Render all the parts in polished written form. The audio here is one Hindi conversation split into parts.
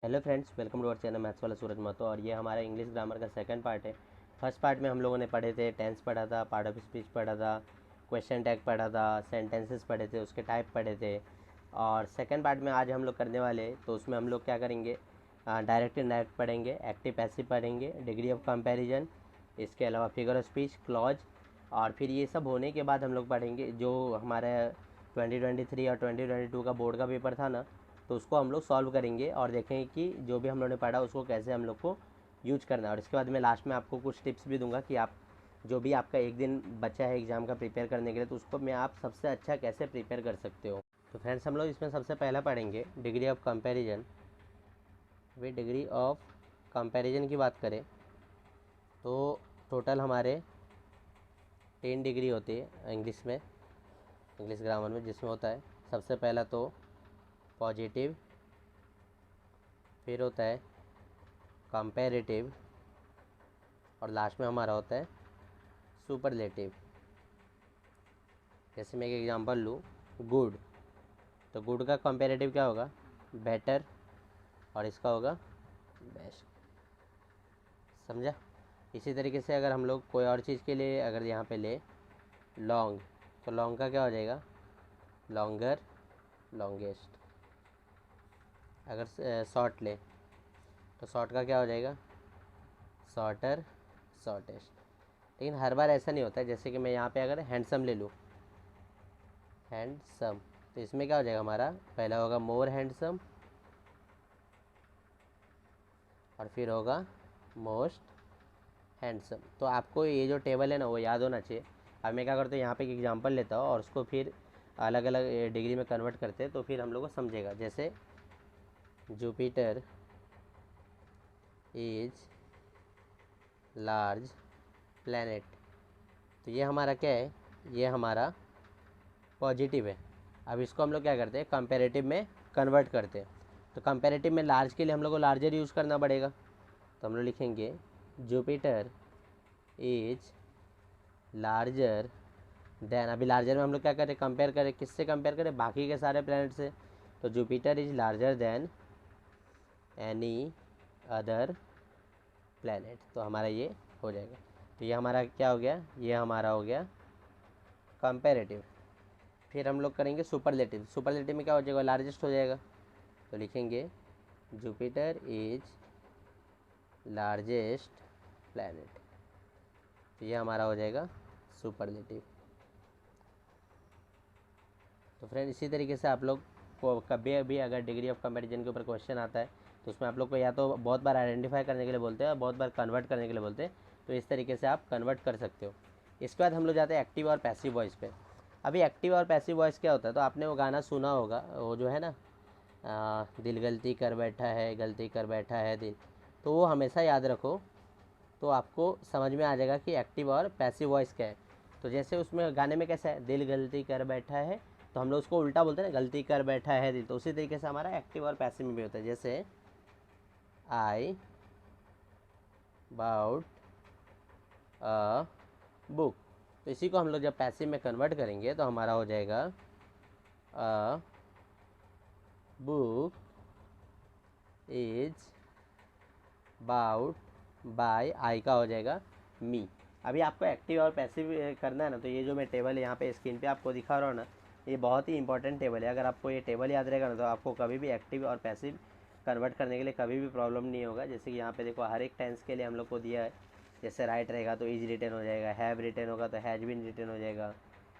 Hello friends, welcome to our channel maths वाला सूरज महतो। और ये हमारा इंग्लिश ग्रामर का सेकंड पार्ट है। फर्स्ट पार्ट में हम लोगों ने पढ़े थे टेंस पढ़ा था, पार्ट ऑफ स्पीच पढ़ा था, क्वेश्चन टैग पढ़ा था, सेंटेंसेस पढ़े थे, उसके टाइप पढ़े थे। और सेकंड पार्ट में आज हम लोग करने वाले, तो उसमें हम लोग क्या करेंगे, डायरेक्ट इनडायरेक्ट पढ़ेंगे, एक्टिव पैसिव पढ़ेंगे, डिग्री ऑफ कंपैरिजन, इसके अलावा फिगर ऑफ स्पीच, क्लॉज। और फिर ये सब होने के बाद हम लोग पढ़ेंगे जो हमारा 2023 और 2022 का बोर्ड का पेपर था ना, तो उसको हम लोग सॉल्व करेंगे और देखेंगे कि जो भी हम लोगों ने पढ़ा उसको कैसे हम लोग को यूज करना है। और इसके बाद मैं लास्ट में आपको कुछ टिप्स भी दूंगा कि आप जो भी आपका एक दिन बचा है एग्ज़ाम का प्रिपेयर करने के लिए, तो उसको मैं आप सबसे अच्छा कैसे प्रिपेयर कर सकते हो। तो फ्रेंड्स, हम लोग इसमें सबसे पहला पढ़ेंगे degree of comparison. Way degree of comparison की बात करें तो टोटल हमारे 10 डिग्री होती है इंग्लिश में, इंग्लिश ग्रामर में, जिसमें होता है सबसे पहला तो पॉजिटिव, फिर होता है कंपैरेटिव, और लास्ट में हमारा होता है सुपरलेटिव। जैसे मैं एक एग्जांपल लूँ, गुड, तो गुड का कंपैरेटिव क्या होगा, बेटर, और इसका होगा बेस्ट। समझा। इसी तरीके से अगर हम लोग कोई और चीज़ के लिए अगर यहाँ पे ले लॉन्ग, तो लॉन्ग का क्या हो जाएगा, लॉन्गर, लॉन्गेस्ट। अगर शॉर्ट ले तो शॉर्ट का क्या हो जाएगा, शॉर्टर, शॉर्टेस्ट। लेकिन हर बार ऐसा नहीं होता है। जैसे कि मैं यहाँ पे अगर हैंडसम ले लूँ, हैंडसम, तो इसमें क्या हो जाएगा, हमारा पहला होगा मोर हैंडसम, और फिर होगा मोस्ट हैंडसम। तो आपको ये जो टेबल है ना, वो याद होना चाहिए। अब मैं क्या करता हूँ, यहाँ पे एक एग्जांपल लेता हूँ और उसको फिर अलग अलग डिग्री में कन्वर्ट करते हैं, तो फिर हम लोग को समझेगा। जैसे जुपिटर इज लार्ज प्लैनेट, तो ये हमारा क्या है, ये हमारा पॉजिटिव है। अब इसको हम लोग क्या करते हैं, कंपैरेटिव में कन्वर्ट करते हैं। तो कंपैरेटिव में लार्ज के लिए हम लोग को लार्जर यूज़ करना पड़ेगा, तो हम लोग लिखेंगे जुपिटर इज लार्जर देन। अभी लार्जर में हम लोग क्या करें, कंपेयर करें, किससे कंपेयर करें, बाकी के सारे प्लैनेट से। तो Jupiter is larger than any other planet, तो हमारा ये हो जाएगा। तो ये हमारा क्या हो गया, ये हमारा हो गया कंपैरेटिव। फिर हम लोग करेंगे सुपरलेटिव। सुपरलेटिव में क्या हो जाएगा, लार्जेस्ट हो जाएगा, तो लिखेंगे जुपिटर इज लार्जेस्ट प्लैनेट, तो ये हमारा हो जाएगा सुपरलेटिव। तो फ्रेंड, इसी तरीके से आप लोग को कभी भी अगर डिग्री ऑफ कंपैरिजन के ऊपर क्वेश्चन आता है, तो उसमें आप लोग को या तो बहुत बार आइडेंटिफाई करने के लिए बोलते हैं और बहुत बार कन्वर्ट करने के लिए बोलते हैं, तो इस तरीके से आप कन्वर्ट कर सकते हो। इसके बाद हम लोग जाते हैं एक्टिव और पैसिव वॉइस पे। अभी एक्टिव और पैसिव वॉइस क्या होता है, तो आपने वो गाना सुना होगा, वो जो है ना, दिल गलती कर बैठा है, गलती कर बैठा है दिल, तो वो हमेशा याद रखो, तो आपको समझ में आ जाएगा कि एक्टिव और पैसिव वॉइस क्या है। तो जैसे उसमें गाने में कैसा है, दिल गलती कर बैठा है, तो हम लोग उसको उल्टा बोलते हैं ना, गलती कर बैठा है दिल। तो उसी तरीके से हमारा एक्टिव और पैसिव में भी होता है। जैसे आई बाउट अ बुक, तो इसी को हम लोग जब पैसिव में कन्वर्ट करेंगे तो हमारा हो जाएगा a book is bought by, I का हो जाएगा मी। अभी आपको एक्टिव और पैसिव करना है ना, तो ये जो मैं टेबल यहाँ पे स्क्रीन पे आपको दिखा रहा हूँ ना, ये बहुत ही इंपॉर्टेंट टेबल है। अगर आपको ये टेबल याद रहेगा ना, तो आपको कभी भी एक्टिव और पैसिव कन्वर्ट करने के लिए कभी भी प्रॉब्लम नहीं होगा। जैसे कि यहाँ पे देखो, हर एक टेंस के लिए हम लोग को दिया है। जैसे राइट रहेगा तो इज रिटर्न हो जाएगा, हैव रिटर्न होगा तो हैज बीन रिटर्न हो जाएगा,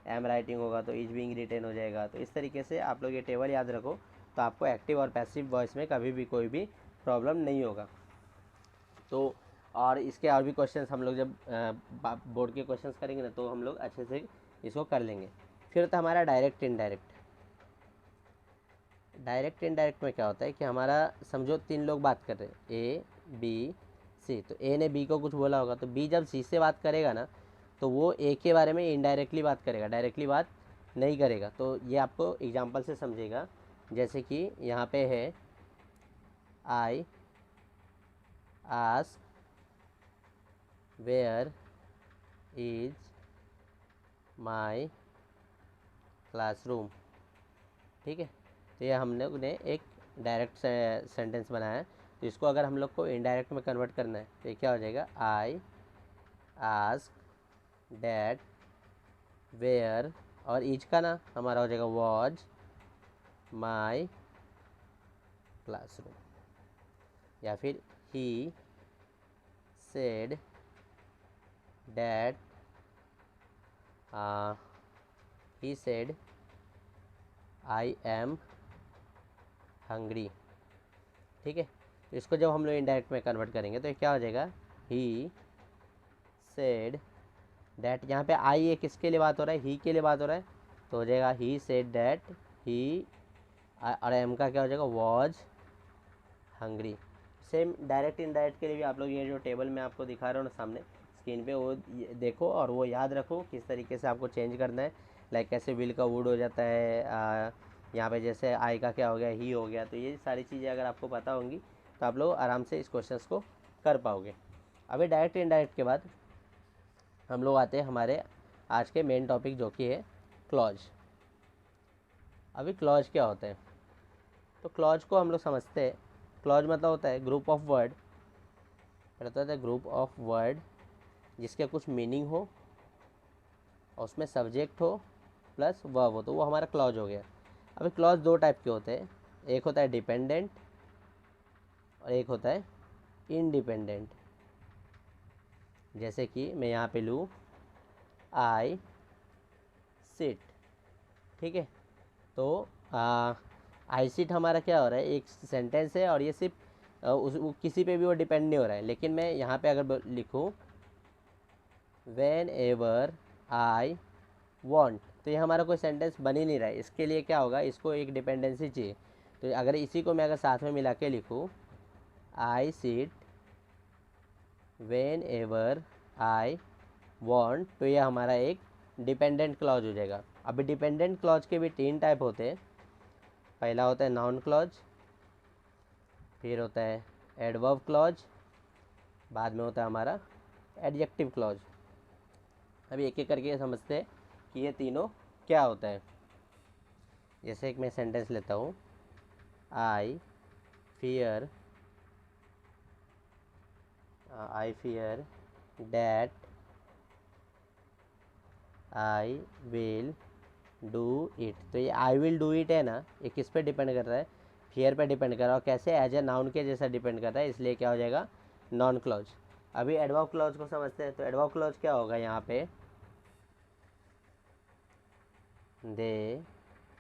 एम राइटिंग होगा तो इज बीइंग रिटर्न हो जाएगा। तो इस तरीके से आप लोग ये टेबल याद रखो, तो आपको एक्टिव और पैसिव वॉइस में कभी भी कोई भी प्रॉब्लम नहीं होगा। तो और इसके और भी क्वेश्चंस हम लोग जब बोर्ड के क्वेश्चंस करेंगे ना, तो हम लोग अच्छे से इसको कर लेंगे। फिर तो हमारा डायरेक्ट इनडायरेक्ट। डायरेक्ट इनडायरेक्ट में क्या होता है कि हमारा, समझो 3 लोग बात कर रहे हैं, ए बी सी, तो ए ने बी को कुछ बोला होगा, तो बी जब सी से बात करेगा ना, तो वो ए के बारे में इनडायरेक्टली बात करेगा, डायरेक्टली बात नहीं करेगा। तो ये आपको एग्जांपल से समझेगा। जैसे कि यहाँ पे है, I ask where is my classroom, ठीक है। तो ये हमने उन्हें एक डायरेक्ट सेंटेंस बनाया है, तो इसको अगर हम लोग को इनडायरेक्ट में कन्वर्ट करना है तो ये क्या हो जाएगा, आई आस्क डैट वेयर, और ईच का ना हमारा हो जाएगा वॉज माई क्लासरूम, या फिर he said that he said I am hungry. ठीक है, तो इसको जब हम लोग इनडायरेक्ट में कन्वर्ट करेंगे तो ये क्या हो जाएगा, ही सेड डैट, यहाँ पे आई ये किसके लिए बात हो रहा है, ही के लिए बात हो रहा है, तो हो जाएगा ही सेड डैट ही, और एम का क्या हो जाएगा, was hungry. Same direct indirect के लिए भी आप लोग ये जो टेबल में आपको दिखा रहा हूँ ना सामने स्क्रीन पे, वो देखो और वो याद रखो किस तरीके से आपको चेंज करना है। लाइक कैसे विल का वुड हो जाता है, यहाँ पे जैसे आई का क्या हो गया, ही हो गया। तो ये सारी चीज़ें अगर आपको पता होंगी तो आप लोग आराम से इस क्वेश्चन को कर पाओगे। अभी डायरेक्ट इनडायरेक्ट के बाद हम लोग आते हैं हमारे आज के मेन टॉपिक जो कि है क्लॉज। अभी क्लॉज क्या होता है, तो क्लॉज को हम लोग समझते हैं। क्लॉज मतलब होता है ग्रुप ऑफ वर्ड, होता है ग्रुप ऑफ वर्ड जिसके कुछ मीनिंग हो और उसमें सब्जेक्ट हो प्लस वर्ब हो, तो वो हमारा क्लॉज हो गया। अभी क्लॉज दो टाइप के होते हैं, एक होता है डिपेंडेंट और एक होता है इंडिपेंडेंट। जैसे कि मैं यहाँ पे लूँ आई सिट, ठीक है, तो आई सिट हमारा क्या हो रहा है, एक सेंटेंस है और ये सिर्फ किसी पे भी वो डिपेंड नहीं हो रहा है। लेकिन मैं यहाँ पे अगर लिखूँ वेन एवर आई वॉन्ट, तो ये हमारा कोई सेंटेंस बन ही नहीं रहा है। इसके लिए क्या होगा, इसको एक डिपेंडेंसी चाहिए। तो अगर इसी को मैं अगर साथ में मिला के लिखूँ I sit when ever I want, तो ये हमारा एक डिपेंडेंट क्लॉज हो जाएगा। अभी डिपेंडेंट क्लॉज के भी तीन टाइप होते हैं। पहला होता है नाउन क्लॉज, फिर होता है एडवर्ब क्लॉज, बाद में होता है हमारा एडजेक्टिव क्लॉज। अभी एक एक करके समझते हैं कि ये तीनों क्या होता है। जैसे एक मैं सेंटेंस लेता हूँ, I fear that I will do it. तो ये आई विल डू इट है ना, ये किस पे डिपेंड कर रहा है, फियर पे डिपेंड कर रहा है, और कैसे एज ए नाउन के जैसा डिपेंड कर रहा है, इसलिए क्या हो जाएगा नॉन क्लॉज। अभी एडवर्ब क्लॉज को समझते हैं। तो एडवर्ब क्लॉज क्या होगा, यहाँ पे दे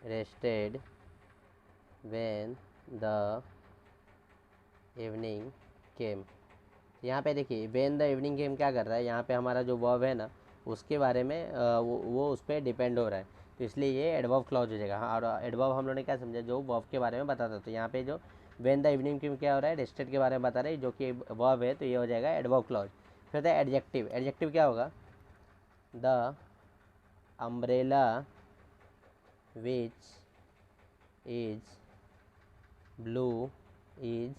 रेस्टेड व्हेन द इवनिंग केम। यहाँ पे देखिए व्हेन द इवनिंग केम क्या कर रहा है, यहाँ पे हमारा जो वर्ब है ना उसके बारे में वो उस पर डिपेंड हो रहा है, तो इसलिए ये एडवर्ब क्लॉज हो जाएगा। हाँ, और एडवर्ब हम लोगों ने क्या समझा, जो वर्ब के बारे में बताता। तो यहाँ पे जो व्हेन द इवनिंग केम क्या हो रहा है, रेस्टेड के बारे में बता रहे हैं, जो कि वर्ब है, तो ये हो जाएगा एडवर्ब क्लॉज। फिर होता है एडजेक्टिव। एडजेक्टिव क्या होगा, the umbrella which is blue is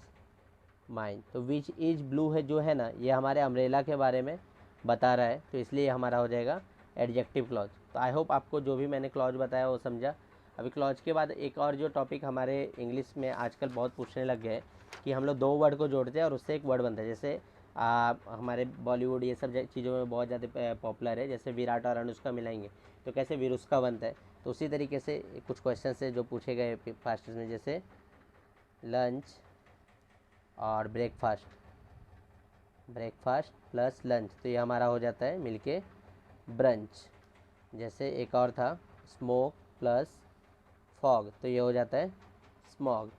mine. तो विच इज ब्लू है जो है ना, ये हमारे अम्ब्रेला के बारे में बता रहा है, तो इसलिए हमारा हो जाएगा एडजेक्टिव क्लॉज। तो आई होप आपको जो भी मैंने क्लॉज बताया वो समझा। अभी क्लॉज के बाद एक और जो टॉपिक हमारे इंग्लिश में आजकल बहुत पूछने लग गए कि हम लोग दो वर्ड को जोड़ते हैं और उससे एक वर्ड बनता है। जैसे हमारे बॉलीवुड ये सब चीज़ों में बहुत ज़्यादा पॉपुलर है, जैसे विराट और अनुष्का मिलाएंगे तो कैसे विरुष्का बनता है। तो उसी तरीके से कुछ क्वेश्चन से जो पूछे गए फास्ट में, जैसे लंच और ब्रेकफास्ट प्लस लंच, तो ये हमारा हो जाता है मिलके ब्रंच। जैसे एक और था स्मोक प्लस फॉग, तो ये हो जाता है स्मॉग।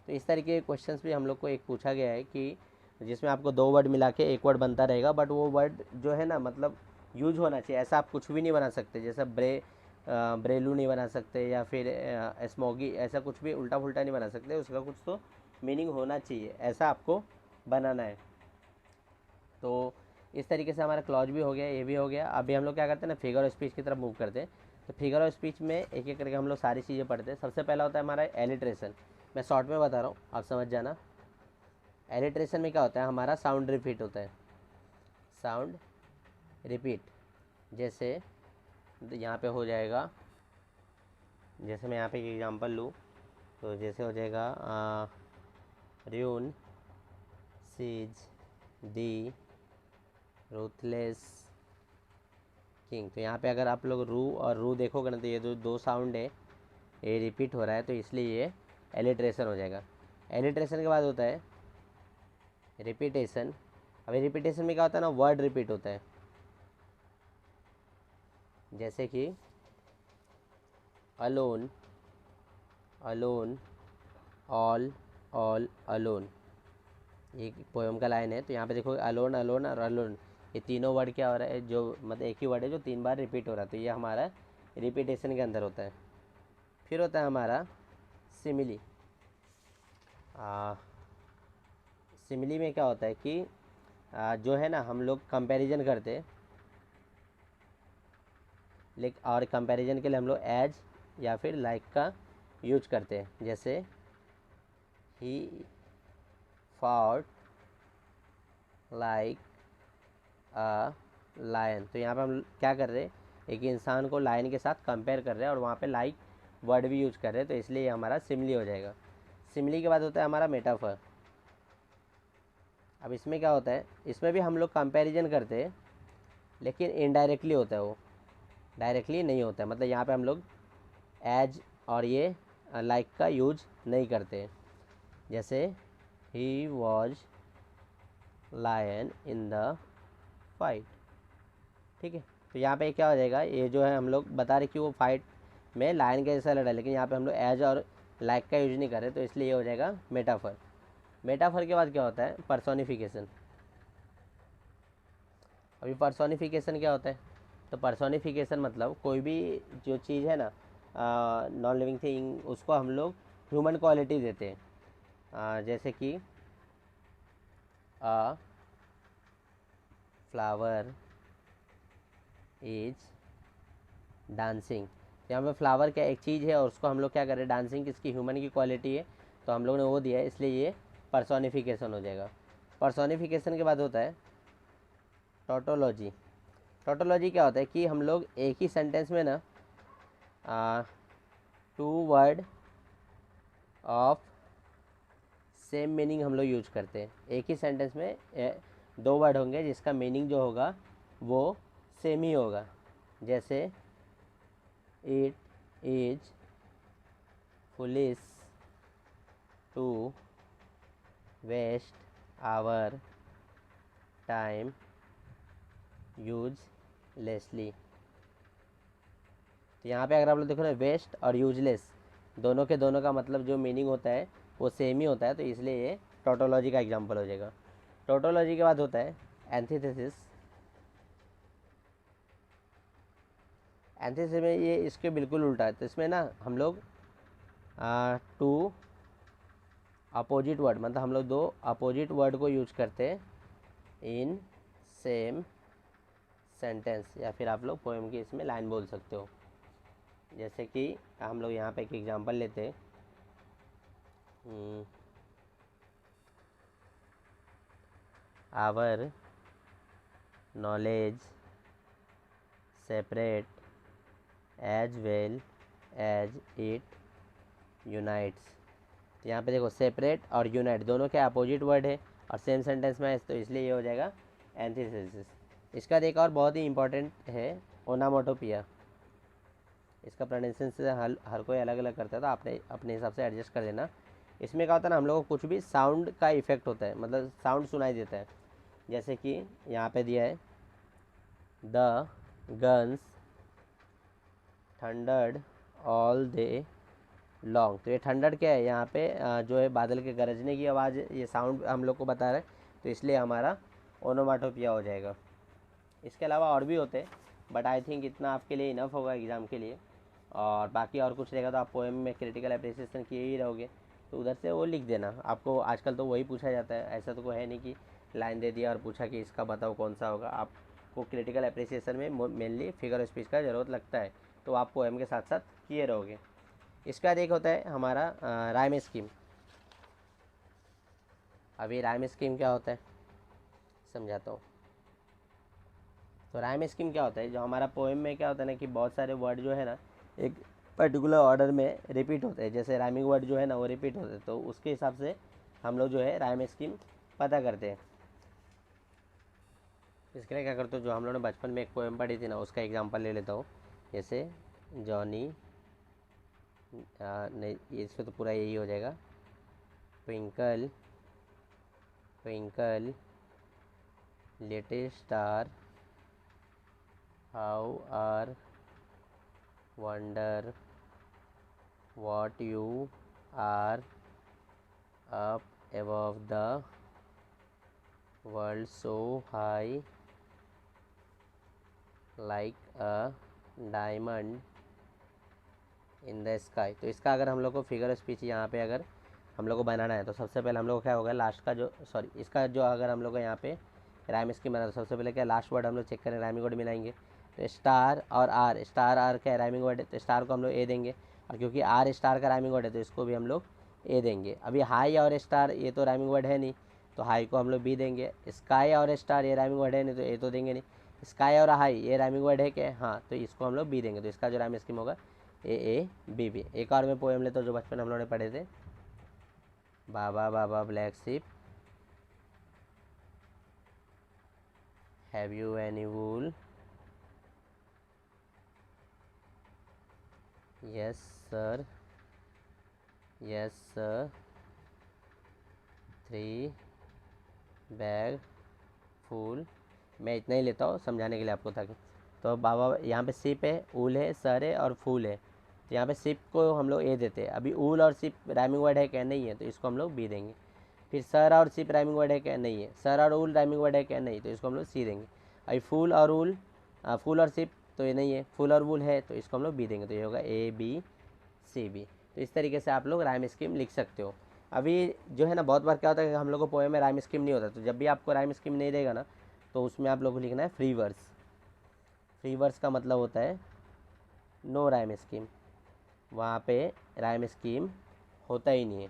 तो इस तरीके के क्वेश्चंस भी हम लोग को एक पूछा गया है कि जिसमें आपको दो वर्ड मिला के एक वर्ड बनता रहेगा, बट वो वर्ड जो है ना मतलब यूज होना चाहिए। ऐसा आप कुछ भी नहीं बना सकते, जैसे ब्रेलू नहीं बना सकते या फिर स्मोगी, ऐसा कुछ भी उल्टा पुल्टा नहीं बना सकते। उसका कुछ तो मीनिंग होना चाहिए, ऐसा आपको बनाना है। तो इस तरीके से हमारा क्लॉज भी हो गया, ये भी हो गया। अभी हम लोग क्या करते हैं ना, फिगर ऑफ स्पीच की तरफ मूव करते हैं। तो फिगर ऑफ स्पीच में एक एक करके हम लोग सारी चीज़ें पढ़ते हैं। सबसे पहला होता है हमारा एलिट्रेशन। मैं शॉर्ट में बता रहा हूँ, आप समझ जाना। एलिट्रेशन में क्या होता है, हमारा साउंड रिपीट होता है, साउंड रिपीट। जैसे यहाँ पे हो जाएगा, जैसे मैं यहाँ पे एक एग्जांपल लूँ, तो जैसे हो जाएगा र्यून सीज दी रूथलेस किंग। तो यहाँ पे अगर आप लोग रू और रू देखोगे ना, तो ये जो दो साउंड है ये रिपीट हो रहा है, तो इसलिए ये एलिट्रेशन हो जाएगा। एलिट्रेशन के बाद होता है रिपीटेशन। अभी रिपीटेशन में क्या होता है ना, वर्ड रिपीट होता है, जैसे कि alone alone all all alone, ये पोएम का लाइन है। तो यहाँ पे देखो अलोन अलोन और अलोन, ये तीनों वर्ड क्या हो रहा है, जो मतलब एक ही वर्ड है जो 3 बार रिपीट हो रहा है, तो ये हमारा रिपीटेशन के अंदर होता है। फिर होता है हमारा सिमिली। सिमिली में क्या होता है कि जो है ना, हम लोग कंपैरिजन करते हैं, लेकिन और कंपैरिजन के लिए हम लोग एज या फिर लाइक का यूज करते हैं। जैसे he fought like a lion, तो यहाँ पे हम क्या कर रहे हैं, एक इंसान को लायन के साथ कंपेयर कर रहे हैं और वहाँ पे लाइक वर्ड भी यूज कर रहे हैं, तो इसलिए ये हमारा सिमिली हो जाएगा। सिमिली के बाद होता है हमारा मेटाफर। अब इसमें क्या होता है, इसमें भी हम लोग कंपैरिजन करते हैं, लेकिन इनडायरेक्टली होता है, वो डायरेक्टली नहीं होता है। मतलब यहाँ पे हम लोग एज और ये लाइक का यूज नहीं करते। जैसे he was lion in the fight, ठीक है। तो यहाँ पे क्या हो जाएगा, ये जो है हम लोग बता रहे कि वो फाइट में लायन के जैसा लड़ा, लेकिन यहाँ पे हम लोग एज और लाइक का यूज नहीं कर रहे, तो इसलिए ये हो जाएगा मेटाफर। मेटाफर के बाद क्या होता है, पर्सोनिफिकेशन। अभी पर्सोनिफिकेशन क्या होता है, तो पर्सोनिफिकेशन मतलब कोई भी जो चीज़ है ना, नॉन लिविंग थिंग, उसको हम लोग ह्यूमन क्वालिटी देते हैं। जैसे कि अ फ्लावर इज डांसिंग। यहाँ पे फ्लावर क्या एक चीज़ है और उसको हम लोग क्या कर रहे हैं, डांसिंग किसकी, ह्यूमन की क्वालिटी है, तो हम लोग ने वो दिया है, इसलिए ये पर्सोनिफिकेशन हो जाएगा। पर्सोनिफिकेशन के बाद होता है टोटोलॉजी। टोटोलॉजी क्या होता है कि हम लोग एक ही सेंटेंस में ना 2 वर्ड ऑफ सेम मीनिंग हम लोग यूज करते हैं। एक ही सेंटेंस में 2 वर्ड होंगे जिसका मीनिंग जो होगा वो सेम ही होगा। जैसे it is foolish to waste our time uselessly. तो यहाँ पे अगर आप लोग देखो ना, वेस्ट और यूजलेस दोनों के दोनों का मतलब जो मीनिंग होता है वो सेम ही होता है, तो इसलिए ये टोटोलॉजी का एग्जांपल हो जाएगा। टोटोलॉजी के बाद होता है एंटीथेसिस। एंटीथेसिस में ये इसके बिल्कुल उल्टा है, तो इसमें ना हम लोग 2 अपोजिट वर्ड, मतलब हम लोग 2 अपोजिट वर्ड को यूज करते हैं इन सेम सेंटेंस, या फिर आप लोग पोएम की इसमें लाइन बोल सकते हो। जैसे कि हम लोग यहाँ पे एक एग्जांपल लेते हैं, our knowledge separate as well as it unites. तो यहाँ पे देखो सेपरेट और यूनाइट दोनों के अपोजिट वर्ड है और सेम सेंटेंस में है, तो इसलिए ये हो जाएगा एंटीथेसिस। इसका एक और बहुत ही इंपॉर्टेंट है ओनामोटोपिया। इसका प्रोनाउंसिएशन से हर कोई अलग अलग करता है, तो आपने अपने हिसाब से एडजस्ट कर लेना। इसमें क्या होता है ना, हम लोगों को कुछ भी साउंड का इफेक्ट होता है, मतलब साउंड सुनाई देता है। जैसे कि यहाँ पे दिया है the guns thundered all day long. तो ये थंडर्ड क्या है, यहाँ पे जो है बादल के गरजने की आवाज़, ये साउंड हम लोग को बता रहा है, तो इसलिए हमारा ओनोमाटोपिया हो जाएगा। इसके अलावा और भी होते हैं, बट आई थिंक इतना आपके लिए इनफ होगा एग्ज़ाम के लिए। और बाकी और कुछ रहेगा तो आप पोएम में क्रिटिकल अप्रिसिएशन किए ही रहोगे, तो उधर से वो लिख देना। आपको आजकल तो वही पूछा जाता है, ऐसा तो कोई है नहीं कि लाइन दे दिया और पूछा कि इसका बताओ कौन सा होगा। आपको क्रिटिकल अप्रिसिएशन में मेनली फिगर ऑफ स्पीच का ज़रूरत लगता है, तो आप पोएम के साथ साथ किए रहोगे। इसके बाद एक होता है हमारा राइम स्कीम। अभी राइम स्कीम क्या होता है समझाता हूँ। तो राइम स्कीम क्या होता है, जो हमारा पोएम में क्या होता है ना कि बहुत सारे वर्ड जो है ना एक पर्टिकुलर ऑर्डर में रिपीट होते हैं, जैसे राइमिंग वर्ड जो है ना वो रिपीट होते हैं, तो उसके हिसाब से हम लोग जो है राइम स्कीम पता करते हैं। इसके लिए क्या करते हो, जो हम लोगों ने बचपन में एक पोएम पढ़ी थी ना उसका एग्जांपल ले लेता हूँ। जैसे जॉनी, नहीं इसमें तो पूरा यही हो जाएगा। Twinkle twinkle little star how are wonder what you are up above the world so high like a diamond in the sky। तो इसका अगर हम लोग को फिगर स्पीच यहाँ पे अगर हम लोग को बनाना है तो सबसे पहले हम लोग को क्या होगा, लास्ट का जो इसका जो अगर हम लोग को यहाँ पे राइम स्कीम बनाना, तो सबसे पहले क्या लास्ट वर्ड हम लोग चेक करें, राइमिंग वर्ड मिलाएंगे। तो स्टार और आर, स्टार आर क्या है राइमिंग वर्ड है, तो स्टार को हम लोग ए देंगे, और क्योंकि आर स्टार का राइमिंग वर्ड है तो इसको भी हम लोग ए देंगे। अभी हाई और स्टार ये तो राइमिंग वर्ड है नहीं, तो हाई को हम लोग बी देंगे। स्काई और स्टार ये राइमिंग वर्ड है नहीं, तो ए तो देंगे नहीं। स्काई और हाई ये राइमिंग वर्ड है क्या, हाँ, तो इसको हम लोग बी देंगे। तो इसका जो राइम स्कीम होगा ए बी बी। एक और मैं पोएम लेता हूँ जो बचपन हम लोगों ने पढ़े थे। Baa baa black sheep, have you any wool, yes sir, yes sir, 3 bag full. मैं इतना ही लेता हूँ समझाने के लिए आपको, ताकि तो बाबा यहाँ पे सिप है, ऊल है, सर है और फूल है, तो यहाँ पे सिप को हम लोग ए देते हैं। अभी ऊल और सिप राइमिंग वर्ड है क्या, नहीं है, तो इसको हम लोग बी देंगे। फिर सर और सिप राइमिंग वर्ड है क्या, नहीं है। सर और ऊल राइमिंग वर्ड है क्या, नहीं, तो इसको हम लोग सी देंगे। अभी फूल और ऊल, फूल और सिप तो ये नहीं है, फूल और वूल है, तो इसको हम लोग बी देंगे। तो ये होगा ए बी सी बी। तो इस तरीके से आप लोग राइम स्कीम लिख सकते हो। अभी जो है ना बहुत बार क्या होता है कि हम लोग को पोएम में राइम स्कीम नहीं होता, तो जब भी आपको राइम स्कीम नहीं देगा ना तो उसमें आप लोग को लिखना है फ्री वर्स। फ्री वर्स का मतलब होता है नो राइम स्कीम, वहाँ पे राइम स्कीम होता ही नहीं है।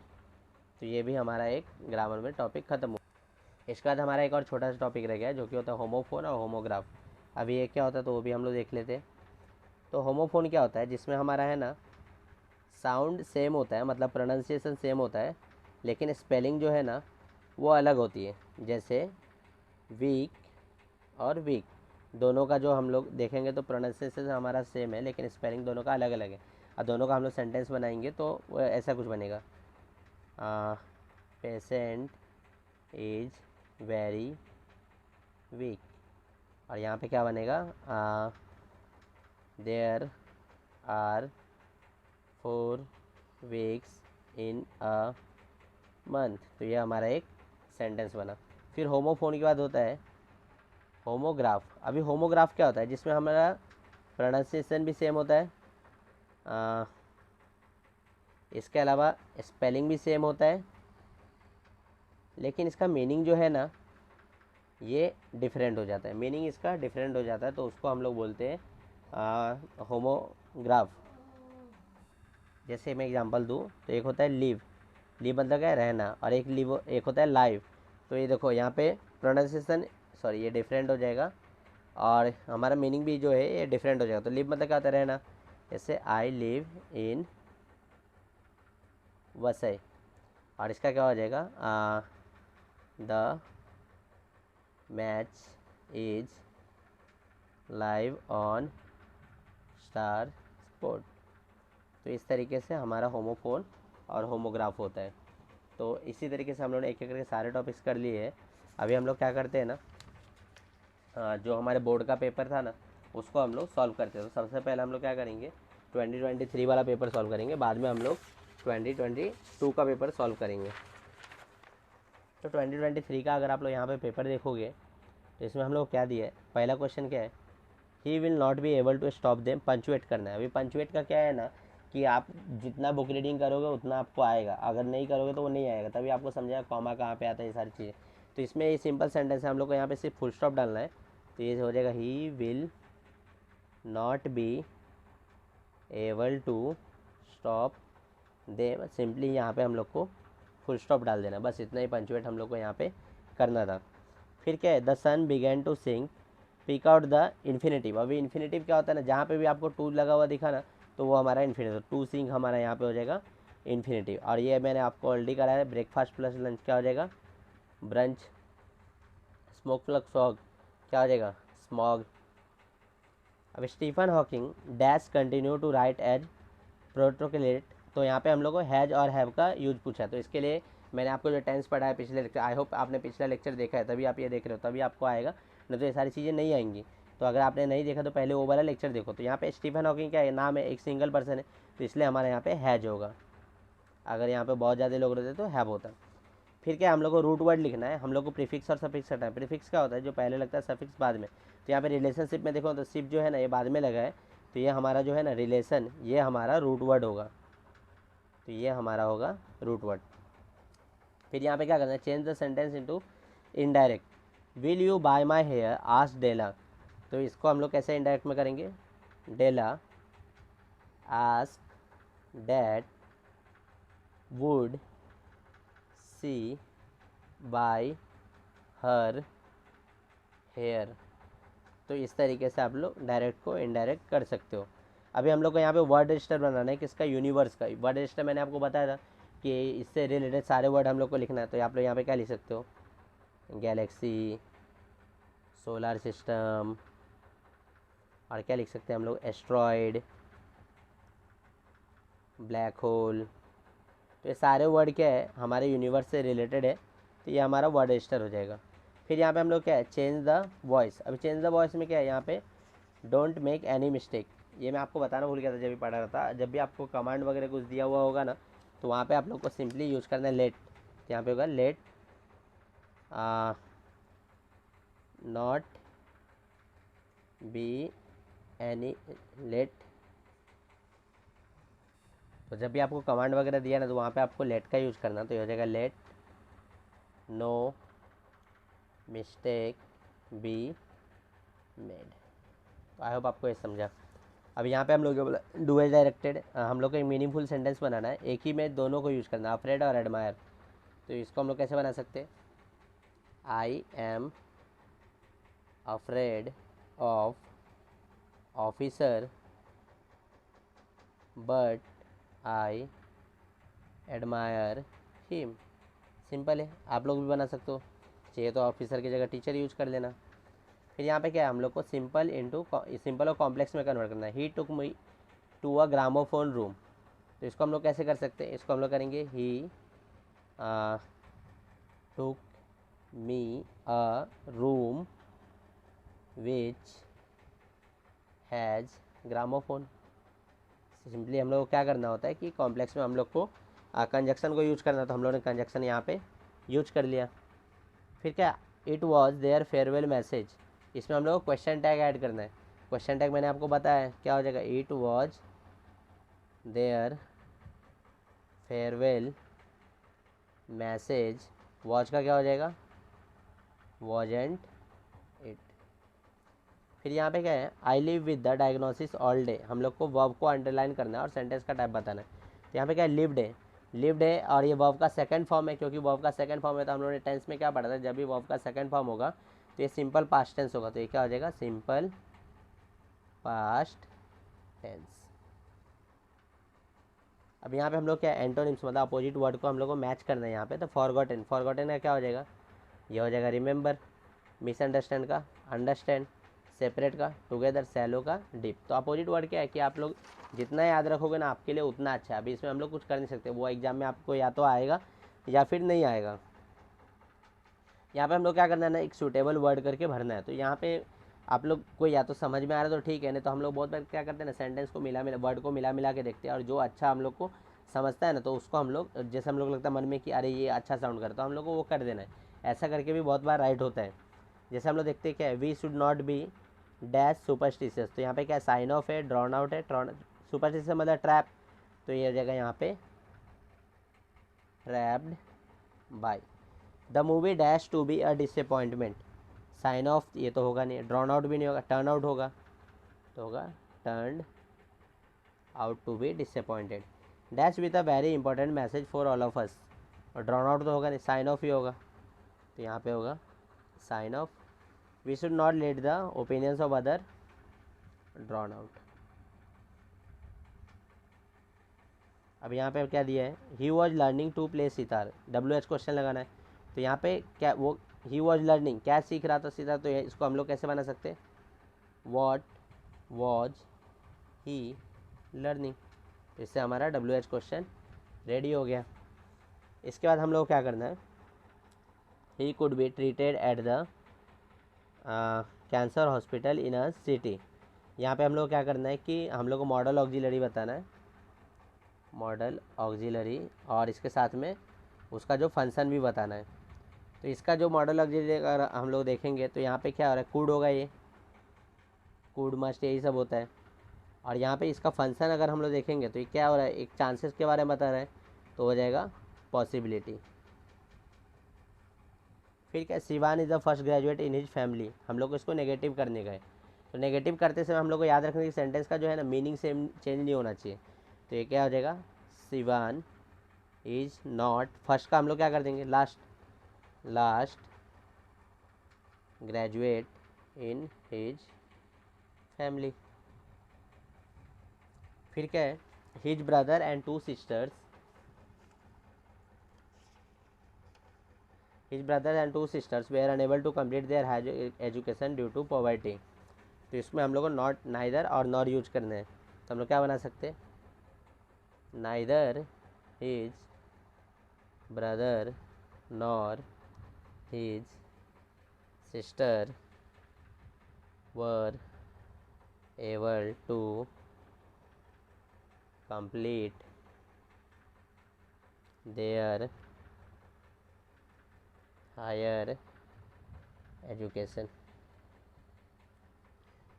तो ये भी हमारा एक ग्रामर में टॉपिक ख़त्म हुआ। इसके बाद हमारा एक और छोटा सा टॉपिक रह गया है जो कि होता है होमोफोन और होमोग्राफ। अभी ये क्या होता है तो वो भी हम लोग देख लेते हैं। तो होमोफोन क्या होता है, जिसमें हमारा है ना साउंड सेम होता है, मतलब प्रोनाउंसिएशन सेम होता है, लेकिन स्पेलिंग जो है ना वो अलग होती है। जैसे वीक और वीक, दोनों का जो हम लोग देखेंगे तो प्रोनाउंसिएशन हमारा सेम है, लेकिन स्पेलिंग दोनों का अलग अलग है। और दोनों का हम लोग सेंटेंस बनाएंगे तो वो ऐसा कुछ बनेगा, पेशेंट इज वेरी वीक। और यहाँ पे क्या बनेगा, there are 4 weeks in a month. तो ये हमारा एक सेंटेंस बना। फिर होमोफोन के बाद होता है होमोग्राफ। अभी होमोग्राफ क्या होता है, जिसमें हमारा प्रोनाउंसिएशन भी सेम होता है, इसके अलावा स्पेलिंग भी सेम होता है, लेकिन इसका मीनिंग जो है ना ये डिफरेंट हो जाता है। मीनिंग इसका डिफरेंट हो जाता है, तो उसको हम लोग बोलते हैं होमोग्राफ। जैसे मैं एग्जांपल दूँ तो एक होता है लिव, लिव मतलब क्या है रहना, और एक होता है लाइव। तो ये देखो यहाँ पे प्रोनाउंसिएशन ये डिफरेंट हो जाएगा, और हमारा मीनिंग भी जो है ये डिफरेंट हो जाएगा। तो लिव मतलब क्या होता है रहना, जैसे आई लिव इन वसई, और इसका क्या हो जाएगा, the match is live on star sport. तो इस तरीके से हमारा होमोफोन और होमोग्राफ होता है। तो इसी तरीके से हम लोगों ने एक एक करके सारे टॉपिक्स कर लिए हैं। अभी हम लोग क्या करते हैं ना, जो हमारे बोर्ड का पेपर था ना उसको हम लोग सॉल्व करते हैं। तो सबसे पहले हम लोग क्या करेंगे, 2023 वाला पेपर सॉल्व करेंगे, बाद में हम लोग 2022 का पेपर सॉल्व करेंगे। तो 2023 का अगर आप लोग यहाँ पे पेपर देखोगे तो इसमें हम लोग क्या दिया है, पहला क्वेश्चन क्या है, he will not be able to stop them, punctuate करना है। अभी पंचुएट का क्या है ना कि आप जितना बुक रीडिंग करोगे उतना आपको आएगा, अगर नहीं करोगे तो वो नहीं आएगा। तभी आपको समझाएगा कॉमा कहाँ पे आता है, ये सारी चीज़ें। तो इसमें ये सिंपल सेंटेंस है, हम लोग को यहाँ पे सिर्फ फुल स्टॉप डालना है। तो ये हो जाएगा he will not be able to stop them, simply यहाँ पे हम लोग को फुल स्टॉप डाल देना, बस इतना ही पंचुएट हम लोग को यहाँ पे करना था। फिर क्या है, the sun began to sing, pick out the infinitive. अभी इन्फिनेटिव क्या होता है ना, जहाँ पे भी आपको टू लगा हुआ दिखा ना तो वो हमारा इन्फिनेटिव, टू सिंक हमारा यहाँ पे हो जाएगा इन्फिनेटिव। और ये मैंने आपको ऑलरेडी कराया है, ब्रेकफास्ट प्लस लंच क्या हो जाएगा, ब्रंच। स्मोक प्लस फॉग क्या हो जाएगा, स्मॉग। अब Stephen Hawking dash continue to write as प्रोटोकलेट, तो यहाँ पे हम लोग को हैज और हैव का यूज पूछा। तो इसके लिए मैंने आपको जो टेंस पढ़ा है पिछले लेक्चर, आई होप आपने पिछला लेक्चर देखा है, तभी आप ये देख रहे हो, तभी आपको आएगा, नहीं तो ये सारी चीज़ें नहीं आएंगी। तो अगर आपने नहीं देखा तो पहले वो वाला लेक्चर देखो। तो यहाँ पे स्टीफन हॉकिंग क्या है, नाम है, एक सिंगल पर्सन है, तो इसलिए हमारे यहाँ पे हैज होगा। अगर यहाँ पे बहुत ज़्यादा लोग रहते तो हैव होता। फिर क्या हम लोग को रूट वर्ड लिखना है, हम लोग को प्रीफिक्स और सफिक्स हटाना है। प्रीफिक्स क्या होता है, जो पहले लगता है, सफिक्स बाद में। तो यहाँ पे रिलेशनशिप में देखो तो शिप जो है ना ये बाद में लगा है, तो ये हमारा जो है ना रिलेशन, ये हमारा रूट वर्ड होगा, तो ये हमारा होगा रूट वर्ड। फिर यहाँ पे क्या करना है, change the sentence into indirect. Will you buy my hair asked Della, तो इसको हम लोग कैसे इनडायरेक्ट में करेंगे, Della asked that would she buy her hair. तो इस तरीके से आप लोग डायरेक्ट को इनडायरेक्ट कर सकते हो। अभी हम लोग को यहाँ पे वर्ड रजिस्टर बनाना है, किसका, यूनिवर्स का। वर्ड रजिस्टर मैंने आपको बताया था कि इससे रिलेटेड सारे वर्ड हम लोग को लिखना है। तो आप लोग यहाँ पे क्या लिख सकते हो, गैलेक्सी, सोलर सिस्टम, और क्या लिख सकते हैं हम लोग, एस्ट्रॉयड, ब्लैक होल। तो ये सारे वर्ड क्या है, हमारे यूनिवर्स से रिलेटेड है, तो ये हमारा वर्ड रजिस्टर हो जाएगा। फिर यहाँ पे हम लोग क्या है, चेंज द वॉइस। अभी चेंज द वॉइस में क्या है, यहाँ पे डोंट मेक एनी मिस्टेक, ये मैं आपको बताना भूल गया था जब भी पढ़ा रहा था। जब भी आपको कमांड वगैरह कुछ दिया हुआ होगा ना, तो वहाँ पे आप लोग को सिंपली यूज़ करना है लेट। तो यहाँ पे होगा let not be any, let. तो जब भी आपको कमांड वगैरह दिया ना, तो वहाँ पे आपको लेट का यूज़ करना। तो ये हो जाएगा let no mistake be made. तो आई होप आपको ये समझा। अब यहाँ पे हम लोग बोला डू एज डायरेक्टेड, हम लोग को एक मीनिंगफुल सेंटेंस बनाना है, एक ही में दोनों को यूज़ करना है, अफ्रेड और एडमायर। तो इसको हम लोग कैसे बना सकते हैं, I am afraid of officer but I admire him. Simple है, आप लोग भी बना सकते हो, चाहिए तो ऑफिसर की जगह टीचर यूज कर लेना। फिर यहाँ पे क्या है, हम लोग को सिंपल इंटू सिंपल और कॉम्प्लेक्स में कन्वर्ट करना है। He took me to a gramophone room, तो इसको हम लोग कैसे कर सकते हैं, इसको हम लोग करेंगे he took me a room which has gramophone. Simply हम लोग को क्या करना होता है कि कॉम्प्लेक्स में हम लोग को कंजक्शन को यूज करना, तो हम लोगों ने कंजक्शन यहाँ पे यूज कर लिया। फिर क्या, it was their farewell message, इसमें हम लोग को क्वेश्चन टैग ऐड करना है। क्वेश्चन टैग मैंने आपको बताया क्या हो जाएगा, it was their farewell message, watch का क्या हो जाएगा, वॉजेंट इट। फिर यहाँ पे क्या है, I live with the diagnosis all day, हम लोग को वर्ब को अंडरलाइन करना है और सेंटेंस का टाइप बताना है। तो यहाँ पे क्या है, लिव्ड है, लिव्ड है, और ये वर्ब का सेकंड फॉर्म है, क्योंकि वर्ब का सेकंड फॉर्म है तो हम लोगों ने टेंस में क्या पढ़ा था, जब भी वर्ब का सेकंड फॉर्म होगा तो ये सिंपल पास्ट टेंस होगा। तो ये क्या हो जाएगा, सिंपल पास्ट टेंस। अब यहाँ पे हम लोग क्या, एंटोनिम्स मतलब अपोजिट वर्ड को हम लोग को मैच करना है यहाँ पे। तो फॉरगॉटन, फॉरगॉटन का क्या हो जाएगा, ये हो जाएगा रिमेंबर। मिसअंडरस्टैंड का अंडरस्टैंड, सेपरेट का टुगेदर, सैलो का डीप। तो अपोजिट वर्ड क्या है कि आप लोग जितना याद रखोगे ना आपके लिए उतना अच्छा है। अभी इसमें हम लोग कुछ कर नहीं सकते, वो एग्जाम में आपको या तो आएगा या फिर नहीं आएगा। यहाँ पे हम लोग क्या करना है ना, एक सूटेबल वर्ड करके भरना है। तो यहाँ पे आप लोग को या तो समझ में आ रहा है तो ठीक है, नहीं तो हम लोग बहुत बार क्या करते हैं ना, सेंटेंस को मिला वर्ड को मिला के देखते हैं, और जो अच्छा हम लोग को समझता है ना, तो उसको हम लोग, जैसे हम लोग लगता है मन में कि अरे ये अच्छा साउंड करता है, तो हम लोग को वो कर देना है। ऐसा करके भी बहुत बार राइट होता है। जैसे हम लोग देखते हैं क्या है, we should not be dash superstitious, तो यहाँ पे क्या साइन ऑफ है, ड्रॉन आउट है, सुपरस्टिशियस मतलब ट्रैप, तो ये जगह यहाँ पे trapped by. The movie dash to be a disappointment, sign off ये तो होगा नहीं, ड्रॉन आउट भी नहीं होगा, टर्न आउट होगा, तो होगा turn out to be disappointed. Dash with a very important message for all of us, और ड्रॉन आउट तो होगा नहीं, साइन ऑफ ही होगा, तो यहाँ पे होगा sign off. We should not let the opinions of other drawn out. अब यहाँ पे क्या दिया है, he was learning to play sitar, WH question लगाना है। तो यहाँ पे क्या वो ही वॉज लर्निंग क्या सीख रहा था सितार, तो इसको हम लोग कैसे बना सकते हैं, वॉट वॉज ही लर्निंग। तो इससे हमारा WH क्वेश्चन रेडी हो गया। इसके बाद हम लोग क्या करना है, he could be treated at the cancer hospital in a city. यहाँ पे हम लोग क्या करना है कि हम लोग को मॉडल ऑक्सिलरी बताना है, मॉडल ऑक्सिलरी, और इसके साथ में उसका जो फंक्शन भी बताना है। तो इसका जो मॉडल ऑक्सिलरी अगर हम लोग देखेंगे तो यहाँ पे क्या हो रहा है, कुड होगा, ये कुड मस्ट यही सब होता है। और यहाँ पे इसका फंक्शन अगर हम लोग देखेंगे तो ये क्या हो रहा है, एक चांसेस के बारे में बता रहा है, तो हो जाएगा पॉसिबिलिटी। फिर क्या, Shivan is the first graduate in his family, हम लोग को इसको नेगेटिव करने का है। तो नेगेटिव करते समय हम लोग को याद रखने की सेंटेंस का जो है ना मीनिंग सेम चेंज नहीं होना चाहिए। तो ये क्या हो जाएगा, शिवान इज नॉट, फर्स्ट का हम लोग क्या कर देंगे, last graduate in his family. फिर क्या है, his brother and 2 sisters, his brother and 2 sisters were unable to complete their higher education due to poverty. तो इसमें हम लोग को नॉट, नाइदर और नॉर यूज करने हैं। तो हम लोग क्या बना सकते हैं, neither his brother nor his sister were able to complete their higher education.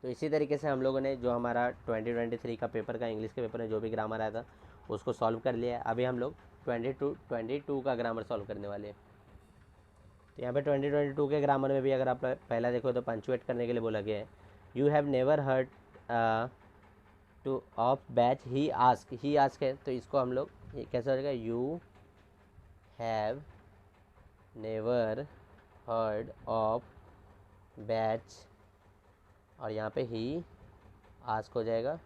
तो इसी तरीके से हम लोगों ने जो हमारा 2023 का पेपर का इंग्लिश के पेपर में जो भी ग्रामर आया था उसको सॉल्व कर लिया है। अभी हम लोग 22 का ग्रामर सॉल्व करने वाले हैं। तो यहाँ पे 2022 के ग्रामर में भी अगर आप पहला देखो तो पंचुएट करने के लिए बोला गया है, you have never heard two of batch he ask है। तो इसको हम लोग कैसे हो जाएगा, you have never heard of batch, और यहाँ पे ही आस्क हो जाएगा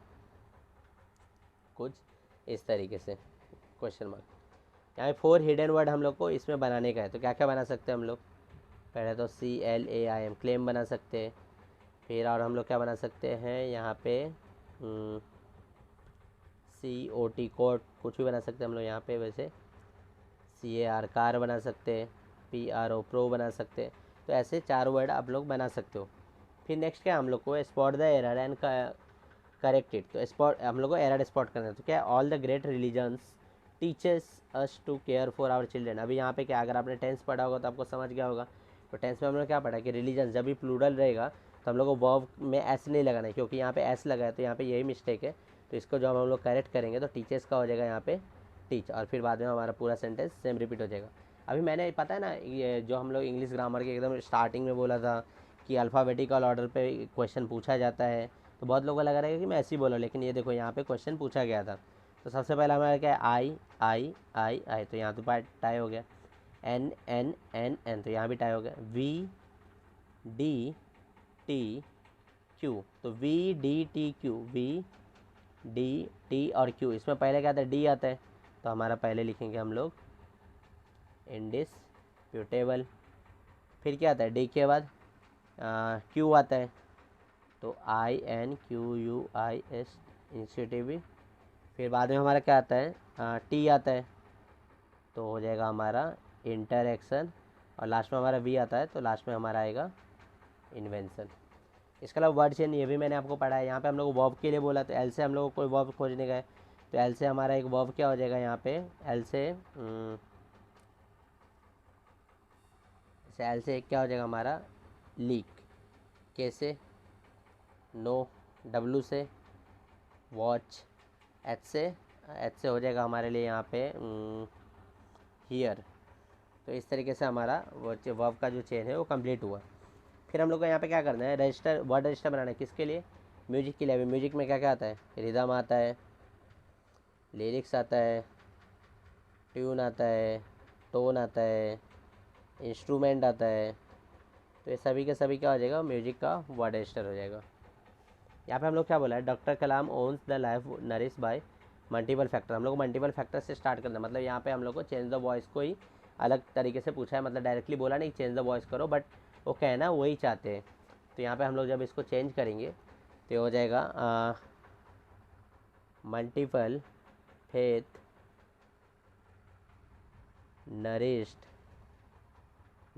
कुछ इस तरीके से क्वेश्चन मार्क। यहाँ पे 4 हिडन वर्ड हम लोग को इसमें बनाने का है। तो क्या क्या बना सकते हैं हम लोग, पहले तो CLAIM क्लेम बना सकते हैं। फिर और हम लोग क्या बना सकते हैं, यहाँ पे COT कोट कुछ भी बना सकते हैं हम लोग यहाँ पे। वैसे CAR कार बना सकते हैं, PRO प्रो बना सकते हैं। तो ऐसे 4 वर्ड आप लोग बना सकते हो। फिर नेक्स्ट क्या हम लोग को, spot the error and correct it. तो स्पॉट हम लोग को एरर स्पॉट करना है। तो क्या, all the great religions teachers us to care for our children. अभी यहाँ पे क्या, अगर आपने टेंस पढ़ा होगा तो आपको समझ गया होगा। तो टेंस में हम लोग क्या पढ़ा कि रिलीजन जब भी प्लूरल रहेगा तो हम लोग को वर्ब में एस नहीं लगाना है, क्योंकि यहाँ पे एस लगा है तो यहाँ पे यही मिस्टेक है। तो इसको जो हम लोग करेक्ट करेंगे तो टीचर्स का हो जाएगा यहाँ पे टीच, और फिर बाद में हमारा पूरा सेंटेंस सेम रिपीट हो जाएगा। अभी मैंने पता है ना, ये जो हम लोग इंग्लिश ग्रामर के एकदम स्टार्टिंग में बोला था कि अल्फ़ाबेटिकल ऑर्डर पे क्वेश्चन पूछा जाता है, तो बहुत लोगों को लग रहा है कि मैं ऐसे ही बोला, लेकिन ये देखो यहाँ पे क्वेश्चन पूछा गया था। तो सबसे पहले हमारा क्या है, आई, तो यहाँ तो टाई हो गया। एन, तो यहाँ भी टाई हो गया। VDTQ, तो VDTQ और Q, इसमें पहले क्या आता है, डी आता है, तो हमारा पहले लिखेंगे हम लोग इंडिस्प्यूटेबल। फिर क्या आता है, डी के बाद Q आता है, तो INQUIS इंस्टीट्यूटिव। फिर बाद में हमारा क्या आता है, टी आता है, तो हो जाएगा हमारा इंटरेक्शन, और लास्ट में हमारा वी आता है, तो लास्ट में हमारा आएगा इन्वेंशन। इसके अलावा वर्ड चेन ये भी मैंने आपको पढ़ा है। यहाँ पे हम लोग वर्ब के लिए बोला, तो एल से हम लोग को कोई वर्ब खोजने का है, तो एल से हमारा एक वर्ब क्या हो जाएगा, यहाँ पे एल से एक क्या हो जाएगा हमारा, लीक। कैसे, नो, डब्लू से वॉच, एच से हो जाएगा हमारे लिए यहाँ पे हियर। तो इस तरीके से हमारा वर्ब का जो चेन है वो कंप्लीट हुआ। फिर हम लोग को यहाँ पे क्या करना है, रजिस्टर, वर्ड रजिस्टर बनाना है। किसके लिए, म्यूजिक के लिए। अभी म्यूजिक में क्या क्या आता है, रिदम आता है, लिरिक्स आता है, ट्यून आता है, टोन आता है, इंस्ट्रूमेंट आता है। तो ये सभी के सभी क्या हो जाएगा, म्यूजिक का वर्ड रजिस्टर हो जाएगा। यहाँ पे हम लोग क्या बोला है, doctor Kalam owns the life nourish bye multiple factor, हम लोग को मल्टीपल फैक्टर से स्टार्ट करना है। मतलब यहाँ पे हम लोग को चेंज द वॉइस को ही अलग तरीके से पूछा है, मतलब डायरेक्टली बोला नहीं चेंज द वॉइस करो, बट वो कहना वही चाहते हैं। तो यहाँ पे हम लोग जब इसको चेंज करेंगे तो ये हो जाएगा multiple faith nourished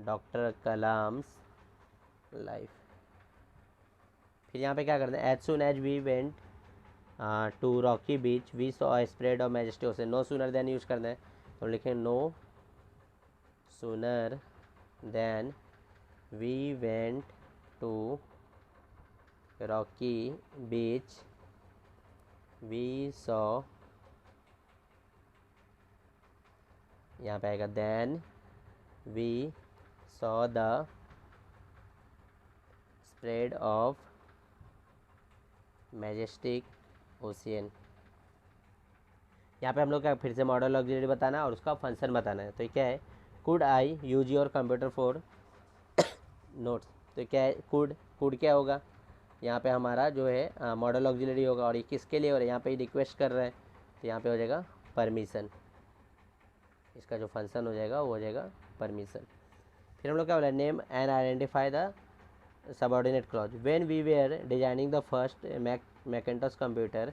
doctor Kalam's life. फिर यहाँ पे क्या करना है, as soon as we went to rocky beach we saw a spread of majesty ocean. No sooner than use करना है, तो लिखें no sooner than we went to rocky beach we saw, यहाँ पे आएगा then we saw the spread of majestic ocean. यहाँ पे हम लोग का फिर से मॉडल ऑक्सिलरी बताना है और उसका फंक्शन बताना है। तो क्या है, could I use your computer for notes. तो क्या है, कुड क्या होगा, यहाँ पे हमारा जो है मॉडल ऑक्सिलरी होगा, और ये किसके लिए हो रहा है, यहाँ पे रिक्वेस्ट कर रहे हैं, तो यहाँ पे हो जाएगा परमिशन। इसका जो फंक्शन हो जाएगा वो हो जाएगा परमिशन। फिर हम लोग क्या बोला, name and identify the subordinate clause. When we were designing the first Macintosh computer,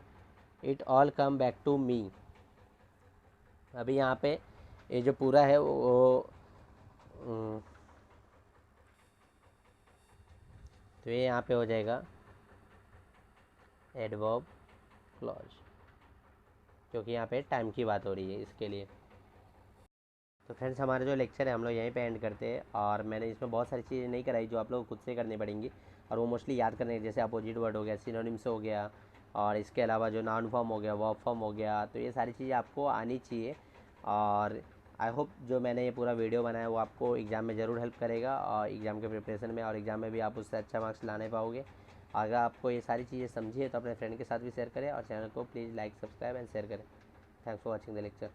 it all come back to me. अभी यहाँ पे ये जो पूरा है वो तो ये यहाँ पे हो जाएगा एडवर्ब क्लॉज, क्योंकि यहाँ पे टाइम की बात हो रही है इसके लिए। तो फ्रेंड्स हमारा जो लेक्चर है हम लोग यहीं पे एंड करते हैं, और मैंने इसमें बहुत सारी चीज़ें नहीं कराई जो आप लोग खुद से करनी पड़ेंगी, और वो मोस्टली याद करने, जैसे अपोजिट वर्ड हो गया, सिनोनिम्स हो गया, और इसके अलावा जो नाउन फॉर्म हो गया, वर्ब फॉर्म हो गया, तो ये सारी चीज़ें आपको आनी चाहिए। और आई होप जो मैंने ये पूरा वीडियो बनाया वो आपको एग्ज़ाम में ज़रूर हेल्प करेगा, और एग्ज़ाम के प्रिपरेशन में, और एग्ज़ाम में भी आप उससे अच्छा मार्क्स लाने पाओगे। अगर आपको ये सारी चीज़ें समझिए तो अपने फ्रेंड के साथ भी शेयर करें, और चैनल को please like subscribe and share करें। Thanks for watching the lecture.